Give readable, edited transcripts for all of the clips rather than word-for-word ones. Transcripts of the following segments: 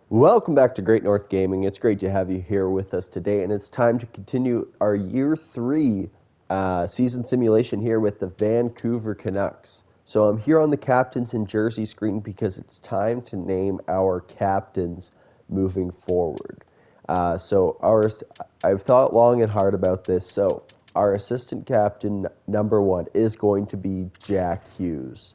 Welcome back to Great North Gaming. It's great to have you here with us today, and it's time to continue our Year 3 season simulation here with the Vancouver Canucks. So I'm here on the captains and jersey screen because it's time to name our captains moving forward. I've thought long and hard about this. So our assistant captain, number 1, is going to be Jack Hughes.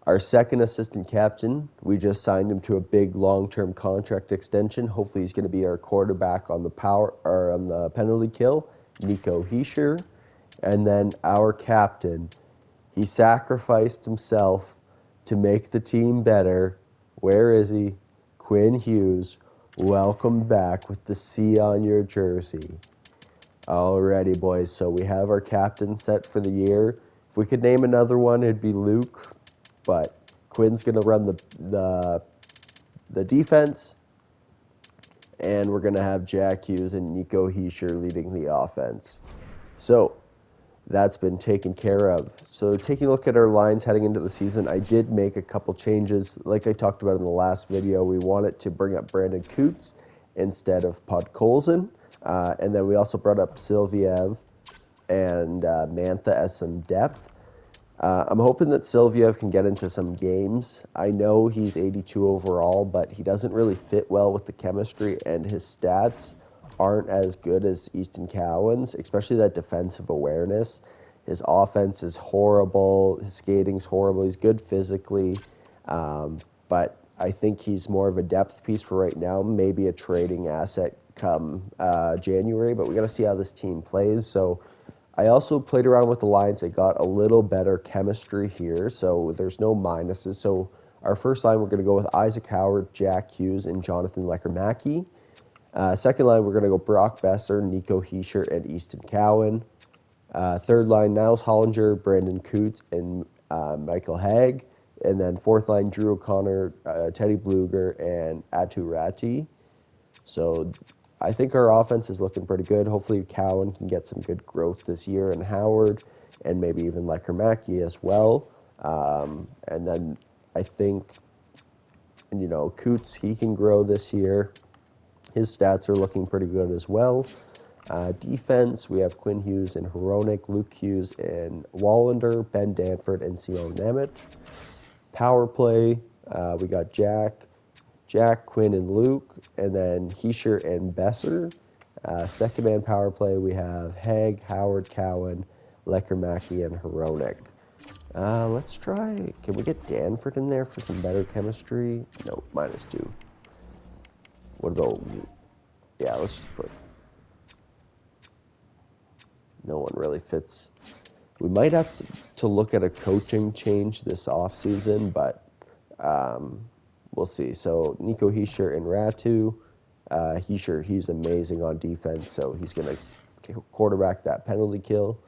Our second assistant captain, we just signed him to a big long-term contract extension. Hopefully he's going to be our quarterback on the penalty kill, Nico Hischier. And then our captain, he sacrificed himself to make the team better. Where is he? Quinn Hughes. Welcome back with the C on your jersey. Alrighty, boys. So we have our captain set for the year. If we could name another one, it'd be Luke. But Quinn's going to run the defense, and we're going to have Jack Hughes and Nico Hischier leading the offense. So that's been taken care of. So taking a look at our lines heading into the season, I did make a couple changes. Like I talked about in the last video, we wanted to bring up Brandon Coots instead of Podkolzin. And then we also brought up Silviev and Mantha as some depth. I'm hoping that Silviev can get into some games. I know he's 82 overall, but he doesn't really fit well with the chemistry, and his stats aren't as good as Easton Cowan's, especially that defensive awareness. His offense is horrible. His skating's horrible. He's good physically, but I think he's more of a depth piece for right now, maybe a trading asset come January, but we got to see how this team plays. So I also played around with the lines. I got a little better chemistry here, so there's no minuses. So our first line, we're going to go with Isaac Howard, Jack Hughes, and Jonathan Lecker-Mackey. Second line, we're going to go Brock Besser, Nico Hischier, and Easton Cowan. Third line, Niles Hollinger, Brandon Coots, and Michael Haig. And then fourth line, Drew O'Connor, Teddy Bluger, and Atu Ratti. So I think our offense is looking pretty good. Hopefully Cowan can get some good growth this year, and Howard, and maybe even Lecker-Mackey as well. And then I think, Coots, he can grow this year. His stats are looking pretty good as well. Defense, we have Quinn Hughes and Hronek, Luke Hughes and Wallander, Ben Danford, and Sion Nemec. Power play, we got Jack, Quinn, and Luke, and then Hischier and Besser. Second man power play, we have Haig, Howard, Cowan, Lecker-Mackey, and Hronek. Let's try, can we get Danford in there for some better chemistry? No, -2. What about, yeah, let's just put, no one really fits. We might have to look at a coaching change this offseason, but we'll see. So Nico Hischier and Ratti. Hischier, he's amazing on defense, so he's going to quarterback that penalty kill.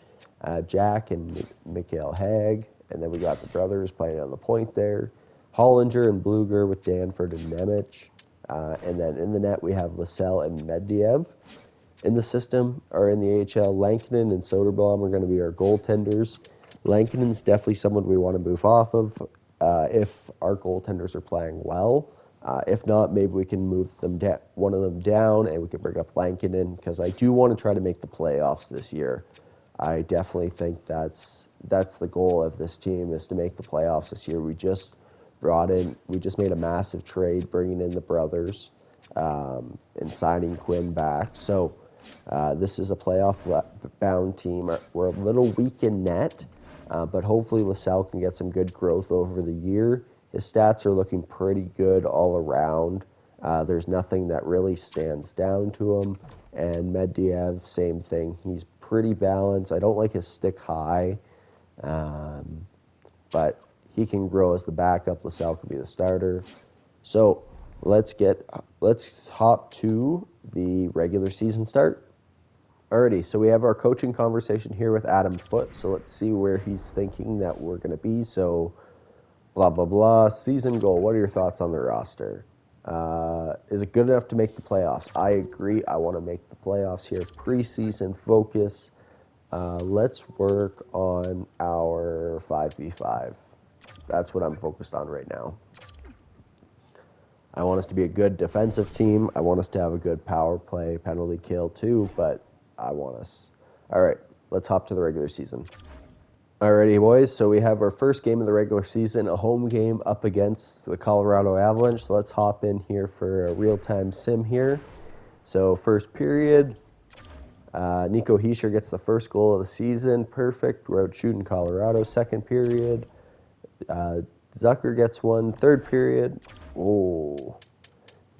Jack and Mikael Haig, and then we got the brothers playing on the point there. Hollinger and Bluger with Danford and Nemec. And then in the net, we have Lassell and Medvedev. In the system, or in the AHL, Lankinen and Soderblom are going to be our goaltenders. Lankinen's definitely someone we want to move off of if our goaltenders are playing well. If not, maybe we can move one of them down, and we can bring up Lankinen, because I do want to try to make the playoffs this year. I definitely think that's the goal of this team, is to make the playoffs this year. We just made a massive trade, bringing in the brothers and signing Quinn back. So this is a playoff-bound team. We're a little weak in net, but hopefully Lassell can get some good growth over the year. His stats are looking pretty good all around. There's nothing that really stands down to him. And Medvedev, same thing. He's pretty balanced. I don't like his stick high, but he can grow as the backup. Lassell could be the starter. So let's hop to the regular season start. Alrighty, so we have our coaching conversation here with Adam Foote. So let's see where he's thinking that we're going to be. So blah, blah, blah. Season goal. What are your thoughts on the roster? Is it good enough to make the playoffs? I agree. I want to make the playoffs here. Preseason focus. Let's work on our 5v5. That's what I'm focused on right now. I want us to be a good defensive team. I want us to have a good power play, penalty kill too, but I want us. All right, let's hop to the regular season. Alrighty, boys, so we have our first game of the regular season, a home game up against the Colorado Avalanche. So let's hop in here for a real-time sim here. So first period, Nico Hischier gets the first goal of the season. Perfect. We're out shooting Colorado. Second period, Zucker gets one. Third period, oh,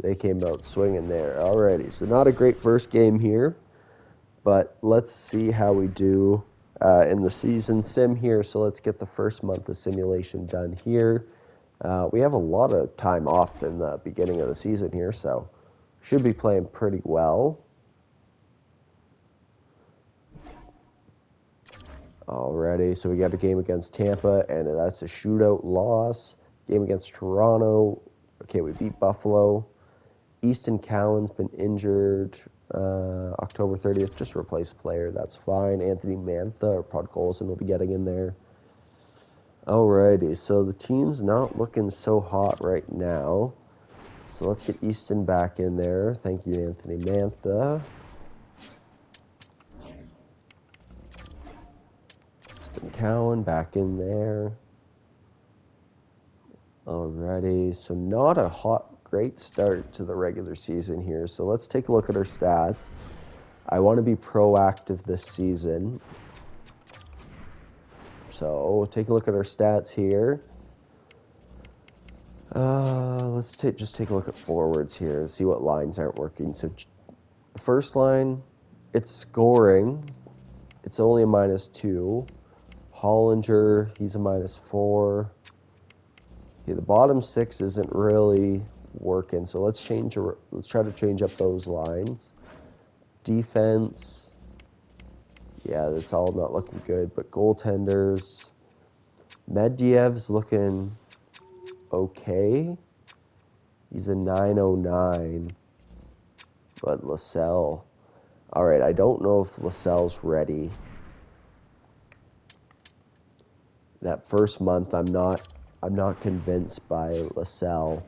they came out swinging there. Alrighty, so not a great first game here, but let's see how we do in the season sim here. So let's get the first month of simulation done here. We have a lot of time off in the beginning of the season here, so should be playing pretty well. Alrighty, so we got a game against Tampa, and that's a shootout loss. Game against Toronto. Okay, we beat Buffalo. Easton Cowan's been injured October 30th. Just replace player, that's fine. Anthony Mantha or Podkolzin will be getting in there. Alrighty, so the team's not looking so hot right now. So let's get Easton back in there. Thank you, Anthony Mantha. Cowan back in there. Alrighty, so not a great start to the regular season here. So let's take a look at our stats. I want to be proactive this season. So take a look at our stats here. Let's just take a look at forwards here and see what lines aren't working. So the first line, it's scoring. It's only a -2. Hollinger, he's a -4. Okay, the bottom six isn't really working, so let's try to change up those lines. Defense, yeah, that's all not looking good. But goaltenders, Medvedev's looking okay. He's a 909. But Lascelles, all right, I don't know if Lascelles' ready. That first month, I'm not convinced by Lascelles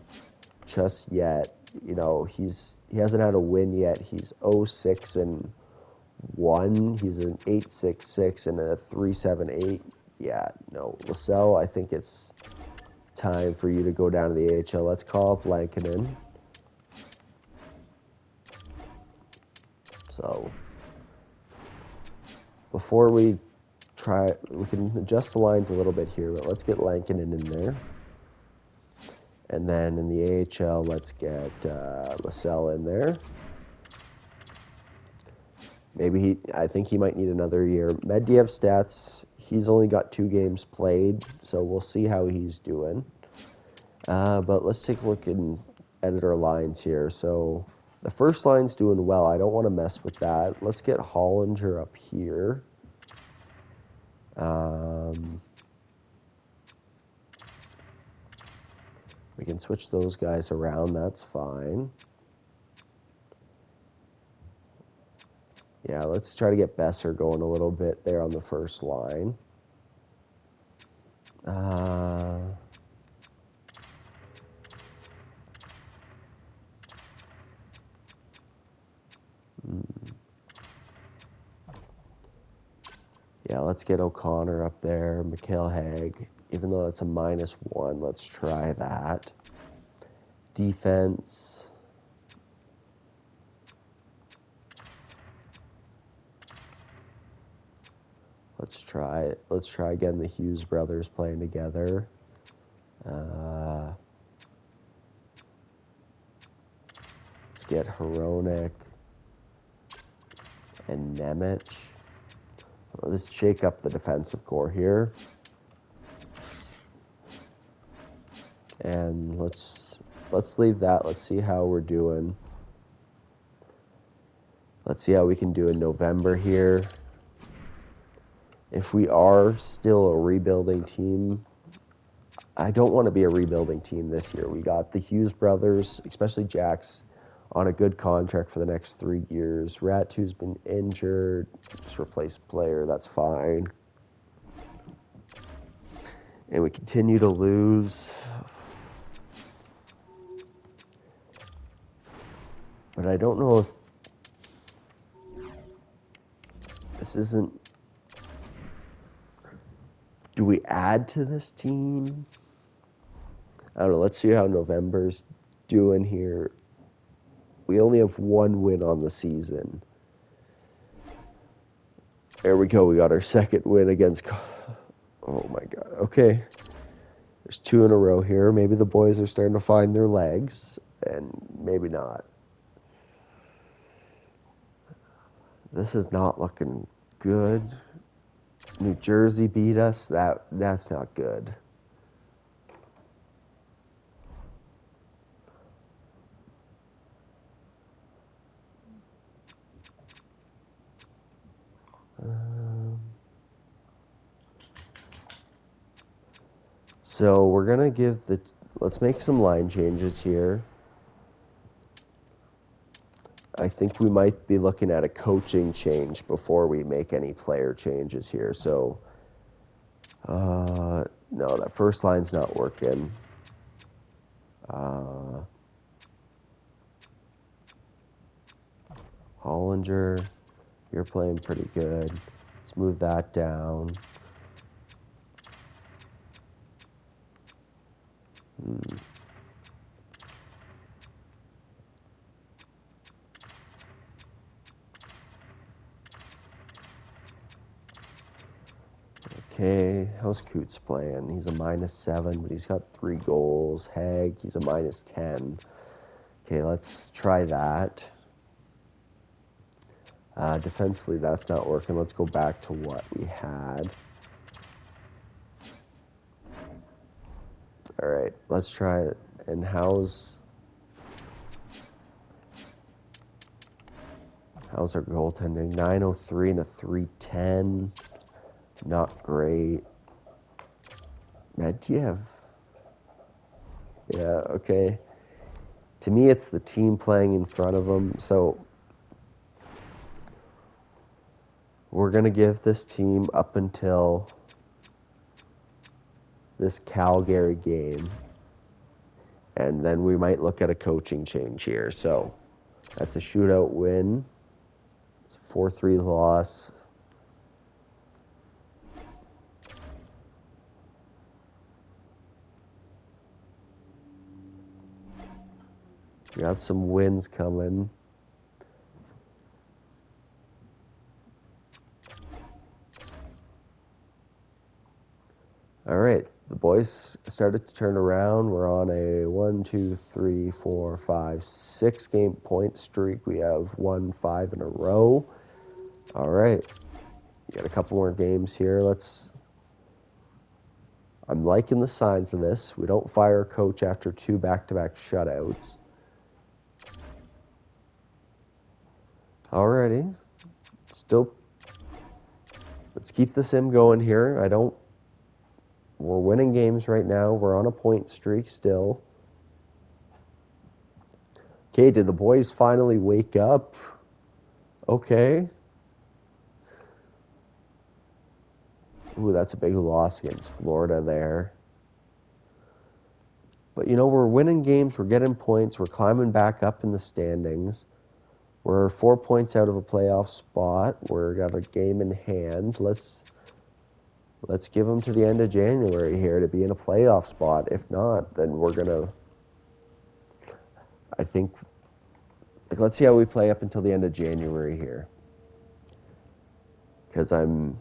just yet. You know, he hasn't had a win yet. He's 0-6-1. He's an 8.66 and a 3.78. Yeah, no, Lascelles, I think it's time for you to go down to the AHL. Let's call up Lankinen. So before we can adjust the lines a little bit here, but let's get Lankinen in there. And then in the AHL, let's get Lascelles in there. I think he might need another year. Medvedev stats, he's only got 2 games played, so we'll see how he's doing. But let's take a look and edit our lines here. So the first line's doing well. I don't want to mess with that. Let's get Hollinger up here. We can switch those guys around, that's fine. Yeah, let's try to get Besser going a little bit there on the first line. Yeah, let's get O'Connor up there, Mikhail Haig. Even though it's a -1, let's try that. Defense. Let's try it. Let's try again the Hughes brothers playing together. Let's get Hronek and Nemec. Let's shake up the defensive core here. And let's leave that. Let's see how we're doing. Let's see how we can do in November here. If we are still a rebuilding team, I don't want to be a rebuilding team this year. We got the Hughes brothers, especially Jack's, on a good contract for the next 3 years. Ratu's been injured, just replace player, that's fine. And we continue to lose. But I don't know if this isn't... Do we add to this team? I don't know. Let's see how November's doing here. We only have one win on the season. There we go. We got our second win against... Oh, my God. Okay. There's two in a row here. Maybe the boys are starting to find their legs, and maybe not. This is not looking good. New Jersey beat us. That's not good. So we're gonna give the... Let's make some line changes here. I think we might be looking at a coaching change before we make any player changes here. So, no, that first line's not working. Hollinger, you're playing pretty good. Let's move that down. Okay, how's Coots playing? He's a -7, but he's got 3 goals. Hag, he's a -10. Okay, let's try that. Defensively, that's not working. Let's go back to what we had. All right, let's try it. And how's our goaltending? 903 and a 310. Not great. Medvedev. Yeah, okay. To me, it's the team playing in front of them. So we're going to give this team up until this Calgary game. And then we might look at a coaching change here. So that's a shootout win. It's a 4-3 loss. We got some wins coming. All right, the boys started to turn around. We're on a 1, 2, 3, 4, 5, 6 game point streak. We have won 5 in a row. All right, we got a couple more games here. I'm liking the signs of this. We don't fire a coach after 2 back-to-back shutouts. Alrighty, still, let's keep the sim going here. We're winning games right now. We're on a point streak still. Okay, did the boys finally wake up? Okay. Ooh, that's a big loss against Florida there. But, we're winning games. We're getting points. We're climbing back up in the standings. We're 4 points out of a playoff spot. We've got a game in hand. Let's give them to the end of January here to be in a playoff spot. If not, then we're gonna... I think... let's see how we play up until the end of January here. Because I'm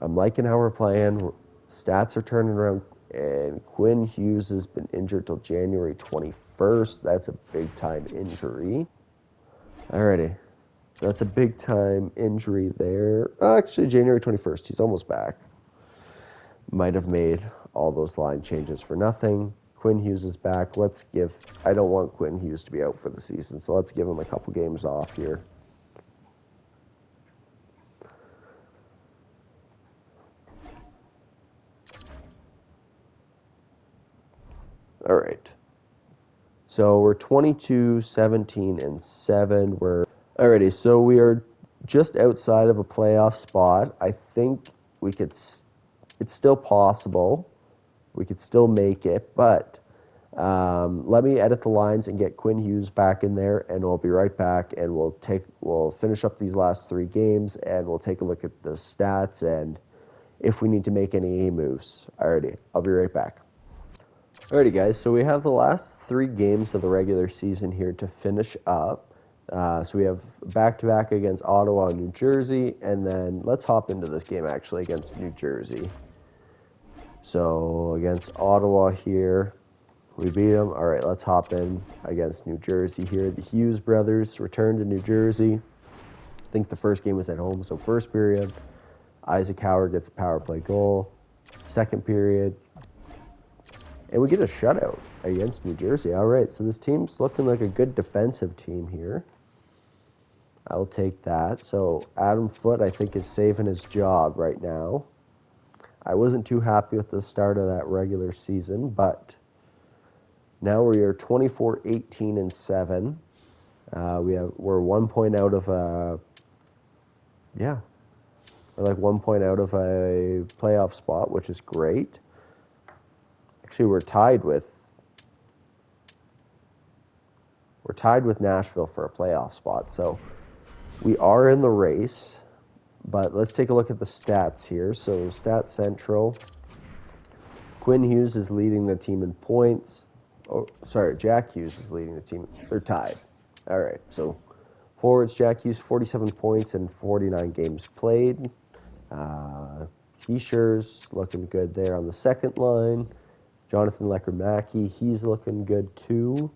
liking how we're playing. Stats are turning around. And Quinn Hughes has been injured till January 21st. That's a big-time injury. Alrighty. That's a big-time injury there. Actually, January 21st. He's almost back. Might have made all those line changes for nothing. Quinn Hughes is back. I don't want Quinn Hughes to be out for the season, so let's give him a couple games off here. All right. So we're 22, 17, and 7. Alrighty, so we are just outside of a playoff spot. I think it's still possible. We could still make it, but Let me edit the lines and get Quinn Hughes back in there, and we'll be right back, and we'll finish up these last 3 games, and we'll take a look at the stats and if we need to make any moves. Alrighty, I'll be right back. Alrighty, guys, so we have the last 3 games of the regular season here to finish up. So we have back-to-back against Ottawa and New Jersey, and then let's hop into this game, actually, against New Jersey. So against Ottawa here, we beat them. All right, let's hop in against New Jersey here. The Hughes brothers return to New Jersey. I think the first game was at home, so first period, Isaac Howard gets a power play goal. Second period, and we get a shutout against New Jersey. All right, so this team's looking like a good defensive team here. I'll take that. So Adam Foote, I think, is saving his job right now. I wasn't too happy with the start of that regular season, but now we are 24-18-7. We're 1 point out of we're like 1 point out of a playoff spot, which is great. Actually, we're tied with Nashville for a playoff spot, so we are in the race. But let's take a look at the stats here. So Stats Central, Quinn Hughes is leading the team in points. Oh, sorry, Jack Hughes is leading the team. They're tied. All right, so forwards, Jack Hughes, 47 points in 49 games played. Heischer's looking good there on the second line. Jonathan Lecker-Mackey, he's looking good too.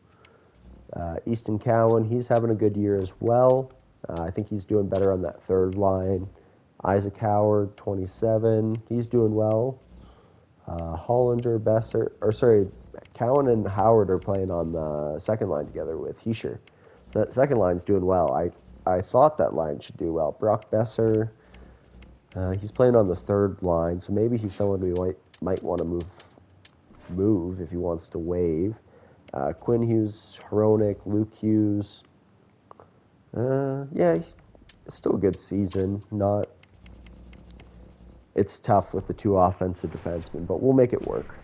Easton Cowan, he's having a good year as well. I think he's doing better on that third line. Isaac Howard, 27, he's doing well. Hollinger, Cowan and Howard are playing on the second line together with Heischer. So that second line's doing well. I thought that line should do well. Brock Besser, he's playing on the third line, so maybe he's someone we might want to move if he wants to waive. Quinn Hughes, Hronik, Luke Hughes. Still a good season. It's tough with the 2 offensive defensemen, but we'll make it work.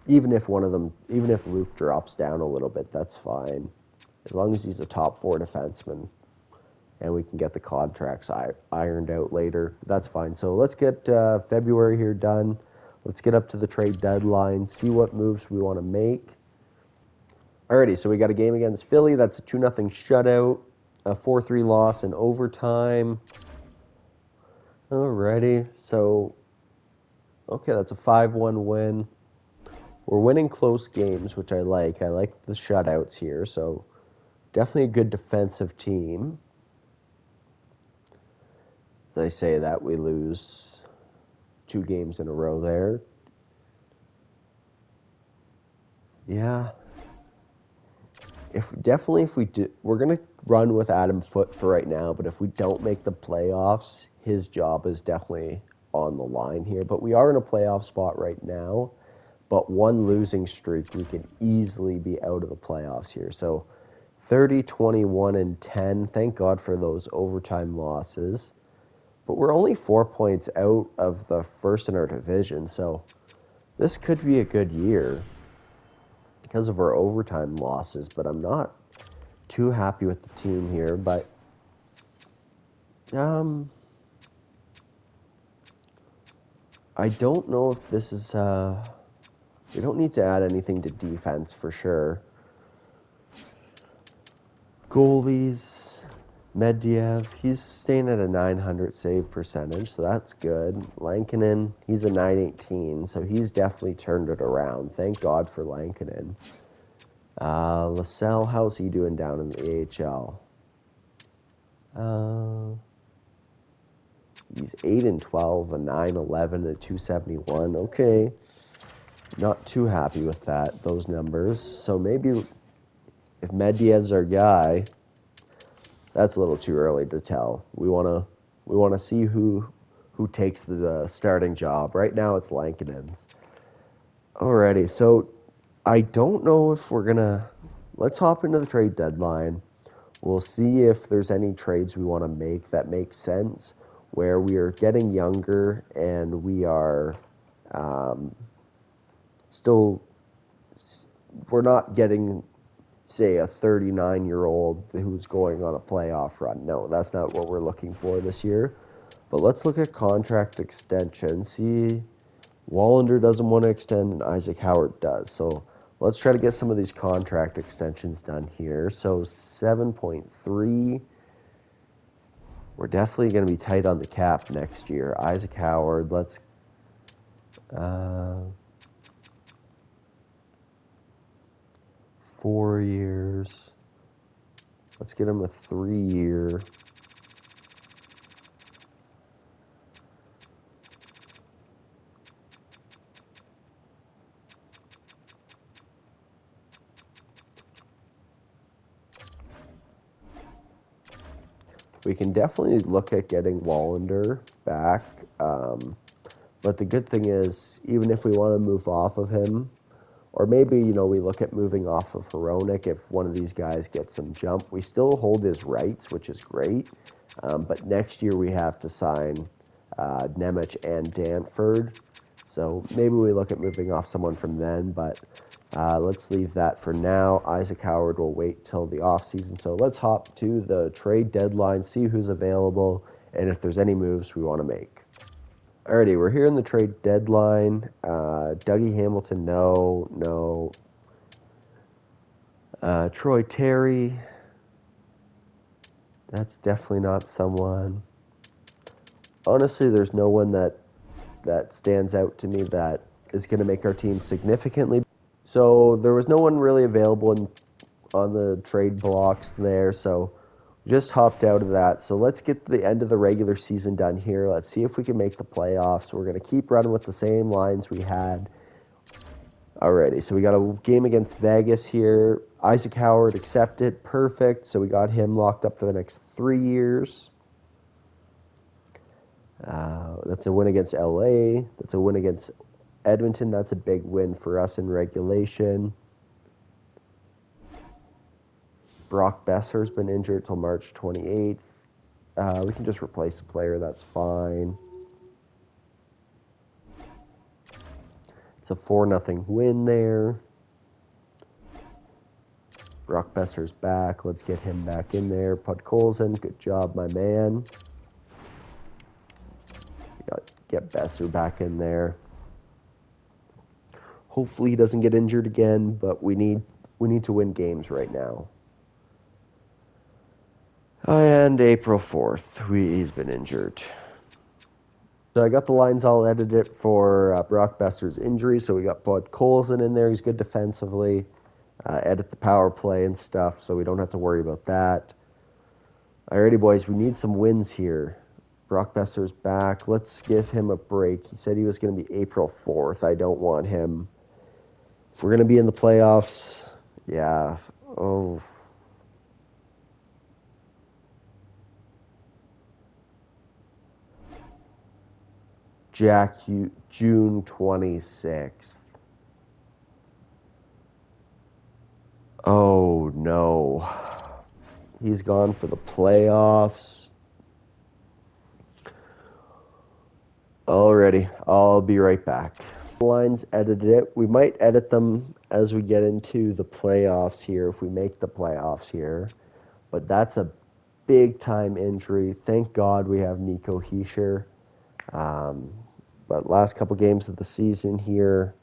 Even if Luke drops down a little bit, that's fine. As long as he's a top 4 defenseman and we can get the contracts ironed out later, that's fine. So let's get February here done. Let's get up to the trade deadline, see what moves we want to make. Alrighty, so we got a game against Philly. That's a 2-0 shutout, a 4-3 loss in overtime. Alrighty, so, okay, that's a 5-1 win. We're winning close games, which I like. I like the shutouts here, so definitely a good defensive team. As I say that, we lose 2 games in a row there. Yeah. We're going to run with Adam Foote for right now, but if we don't make the playoffs, his job is definitely on the line here. But we are in a playoff spot right now, but 1 losing streak, we can easily be out of the playoffs here. So 30, 21, and 10. Thank God for those overtime losses. But we're only 4 points out of the first in our division, so this could be a good year because of our overtime losses, but I'm not too happy with the team here. But I don't know if this is we don't need to add anything to defense for sure. Goalies, Medvedev, he's staying at a 900 save percentage, so that's good. Lankinen, he's a 918, so he's definitely turned it around. Thank God for Lankinen. Lascelles, how's he doing down in the AHL? He's 8-12, a 911, a 271. Okay, not too happy with those numbers. So maybe if Medvedev's our guy, that's a little too early to tell. We want to see who takes the starting job. Right now it's Lankinen's. Alrighty, so I don't know if let's hop into the trade deadline. We'll see if there's any trades we want to make that make sense, where we are getting younger and we are still we're not getting, say, a 39-year-old who's going on a playoff run. No, that's not what we're looking for this year. But let's look at contract extension. See, Wallander doesn't want to extend, and Isaac Howard does. So let's try to get some of these contract extensions done here. So 7.3. We're definitely going to be tight on the cap next year. Isaac Howard, let's... 4 years. Let's get him a 3-year. We can definitely look at getting Wallander back. But the good thing is, even if we want to move off of him, or maybe, we look at moving off of Hronek if one of these guys gets some jump. We still hold his rights, which is great. But next year we have to sign Nemec and Danford. So maybe we look at moving off someone from then, but let's leave that for now. Isaac Howard will wait till the offseason. So let's hop to the trade deadline, see who's available, and if there's any moves we want to make. Alrighty, we're here in the trade deadline. Dougie Hamilton, no. Troy Terry, that's definitely not someone. Honestly, there's no one that stands out to me that is going to make our team significantly. So there was no one really available on the trade blocks there, so just hopped out of that. So let's get the end of the regular season done here. Let's see if we can make the playoffs. We're going to keep running with the same lines we had. Alrighty, so we got a game against Vegas here. Isaac Howard accepted. Perfect. So we got him locked up for the next 3 years. That's a win against LA. That's a win against Edmonton. That's a big win for us in regulation. Brock Besser's been injured till March 28th. We can just replace a player. That's fine. It's a 4-0 win there. Brock Besser's back. Let's get him back in there. Podkolzin, good job, my man. We got get Besser back in there. Hopefully he doesn't get injured again, but we need to win games right now. And April 4th, he's been injured. So I got the lines all edited for Brock Besser's injury. So we got Podkolzin in there. He's good defensively. Edit the power play and stuff, so we don't have to worry about that. Alrighty, boys, we need some wins here. Brock Besser's back. Let's give him a break. He said he was going to be April 4th. I don't want him. If we're going to be in the playoffs, yeah. Oh. Jack, June 26th. Oh, no. He's gone for the playoffs. Alrighty, I'll be right back. Lines edited it. We might edit them as we get into the playoffs here, if we make the playoffs here. But that's a big-time injury. Thank God we have Nico Hischier. But last couple games of the season here,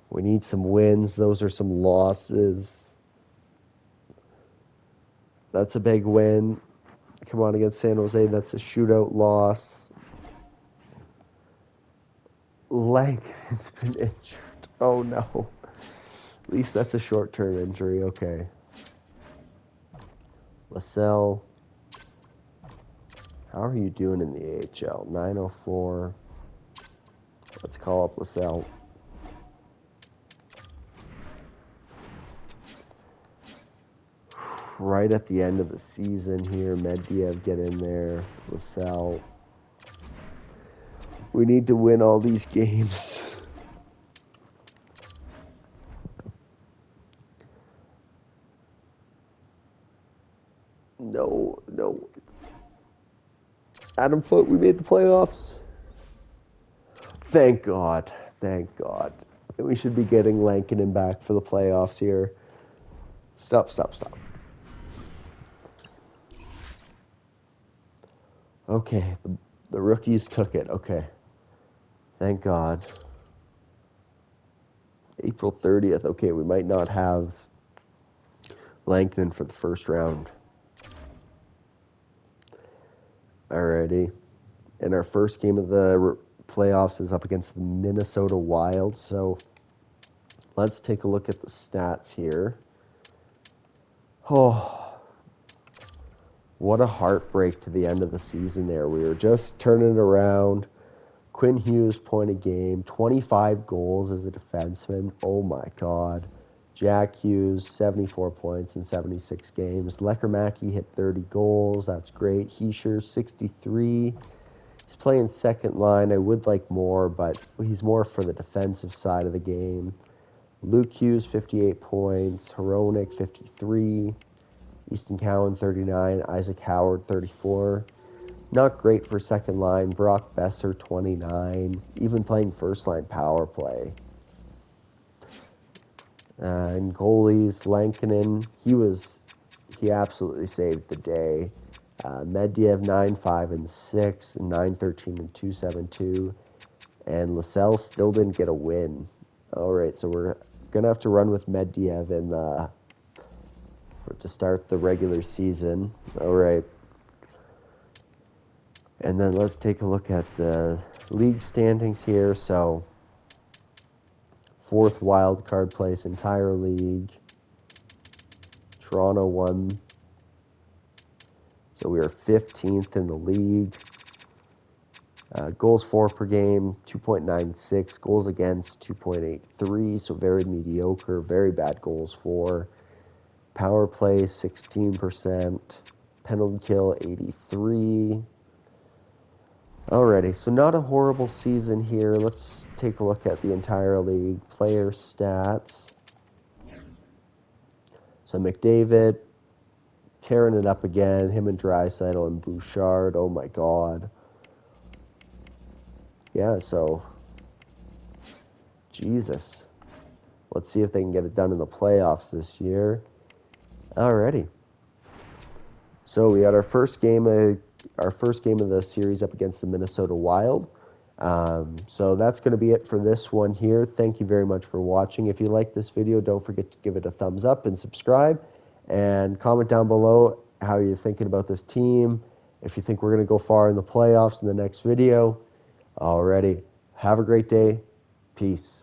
we need some wins. Those are some losses. That's a big win. Come on, against San Jose, that's a shootout loss. Langton's been injured. Oh, no. At least that's a short-term injury. Okay. LaSalle. How are you doing in the AHL? 904. Let's call up LaSalle. Right at the end of the season here, Medvedev, get in there. LaSalle. We need to win all these games. No. Adam Foote, we made the playoffs. Thank God. We should be getting Lankinen back for the playoffs here. Stop. Okay, the rookies took it. Okay. Thank God. April 30th. Okay, we might not have Lankinen for the first round. Alrighty. And our first game of the playoffs is up against the Minnesota Wild. So let's take a look at the stats here. Oh, what a heartbreak to the end of the season there. We were just turning it around. Quinn Hughes, point a game, 25 goals as a defenseman. Oh my God. Jack Hughes, 74 points in 76 games. Lecker-Mackey hit 30 goals. That's great. Heischer, 63. He's playing second line. I would like more, but he's more for the defensive side of the game. Luke Hughes, 58 points. Hronek, 53. Easton Cowan, 39. Isaac Howard, 34. Not great for second line. Brock Besser, 29. Even playing first line power play. And goalies, Lankinen, he absolutely saved the day. Medvedev, 9-5-6, 9-13 2-7-2. And Lascelles still didn't get a win. All right, so we're going to have to run with Medvedev to start the regular season. All right. And then let's take a look at the league standings here. So, 4th wild card place, entire league. Toronto won. So we are 15th in the league. Goals for per game, 2.96. Goals against, 2.83. So very mediocre, very bad goals for. Power play, 16%. Penalty kill, 83. Alrighty, so not a horrible season here. Let's take a look at the entire league. Player stats. So McDavid, tearing it up again. Him and Draisaitl and Bouchard. Oh my God. Yeah, so Jesus. Let's see if they can get it done in the playoffs this year. Alrighty. So we had our first game of the series up against the Minnesota Wild. So that's going to be it for this one here. Thank you very much for watching. If you like this video, don't forget to give it a thumbs up and subscribe. And comment down below how you're thinking about this team. If you think we're going to go far in the playoffs in the next video. Alrighty. Have a great day. Peace.